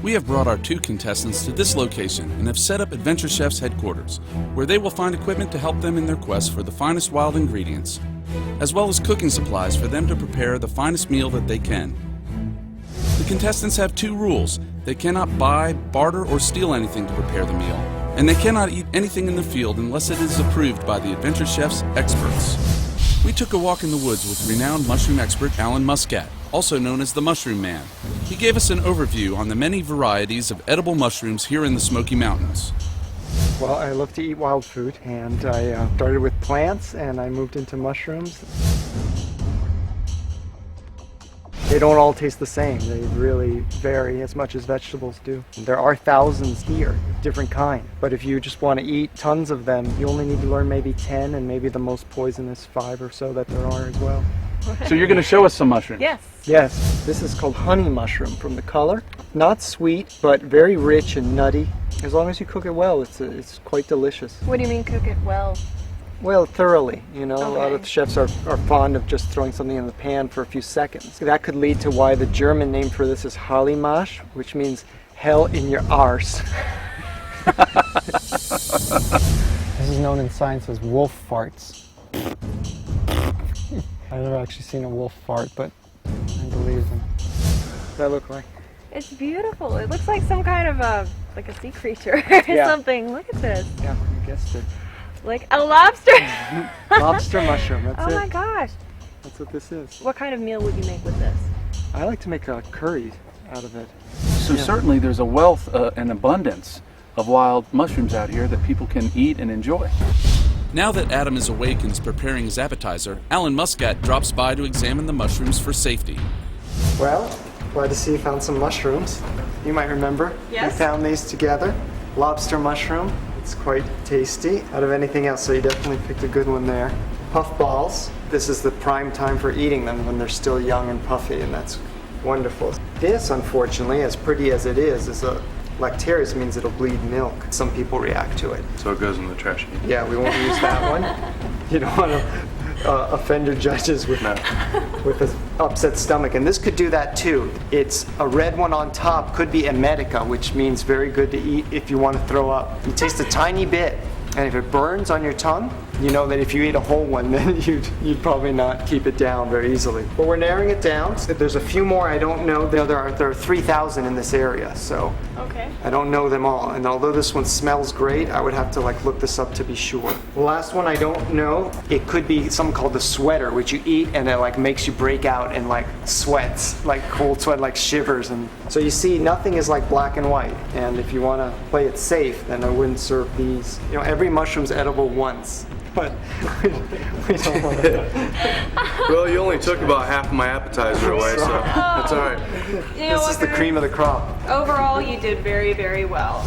We have brought our 2 contestants to this location and have set up Adventure Chef's headquarters, where they will find equipment to help them in their quest for the finest wild ingredients, as well as cooking supplies for them to prepare the finest meal that they can. The contestants have 2 rules. They cannot buy, barter, or steal anything to prepare the meal, and they cannot eat anything in the field unless it is approved by the Adventure Chef's experts. We took a walk in the woods with renowned mushroom expert Alan Muscat, also known as the Mushroom Man. He gave us an overview on the many varieties of edible mushrooms here in the Smoky Mountains. Well, I love to eat wild food, and I started with plants and I moved into mushrooms. They don't all taste the same. They really vary as much as vegetables do. There are thousands here, different kind. But if you just want to eat tons of them, you only need to learn maybe 10 and maybe the most poisonous 5 or so that there are as well. So you're going to show us some mushrooms? Yes. Yes, this is called honey mushroom from the color. Not sweet, but very rich and nutty. As long as you cook it well, it's quite delicious. What do you mean cook it well? Well, thoroughly. You know, a lot Okay. of chefs are fond of just throwing something in the pan for a few seconds. That could lead to why the German name for this is Hallimasch, which means hell in your arse. This is known in science as wolf farts. I've never actually seen a wolf fart, but I believe them. What's that look like? It's beautiful. It looks like some kind of like a sea creature or Yeah. something. Look at this. Yeah, you guessed it. Like a lobster. Lobster mushroom, that's Oh it. my gosh. That's what this is. What kind of meal would you make with this? I like to make a curry out of it. So certainly there's a wealth and abundance of wild mushrooms out here that people can eat and enjoy. Now that Adam is awake and is preparing his appetizer, Alan Muscat drops by to examine the mushrooms for safety. Well, glad to see you found some mushrooms. You might remember. Yes. We found these together. Lobster mushroom. It's quite tasty out of anything else, so you definitely picked a good one there. Puff balls. This is the prime time for eating them when they're still young and puffy, and that's wonderful. This, unfortunately, as pretty as it is a lactarius, means it'll bleed milk. Some people react to it. So it goes in the trash can. Yeah, we won't use that one. You don't want to offend your judges with an upset stomach. And this could do that too. It's a red one on top, could be emetica, which means very good to eat if you want to throw up. You taste a tiny bit, and if it burns on your tongue, you know that if you eat a whole one, then you'd probably not keep it down very easily. But we're narrowing it down. There's a few more I don't know. There are 3,000 in this area, so Okay. I don't know them all. And although this one smells great, I would have to look this up to be sure. The last one I don't know. It could be something called the sweater, which you eat and it makes you break out in sweats, like cold sweat, like shivers. And so you see, nothing is black and white. And if you want to play it safe, then I wouldn't serve these. You know, every mushroom's edible once. But we don't want to. Well, you only took about half of my appetizer away, so that's all right. You know This what, is the guys? cream of the crop. Overall, you did very, very well.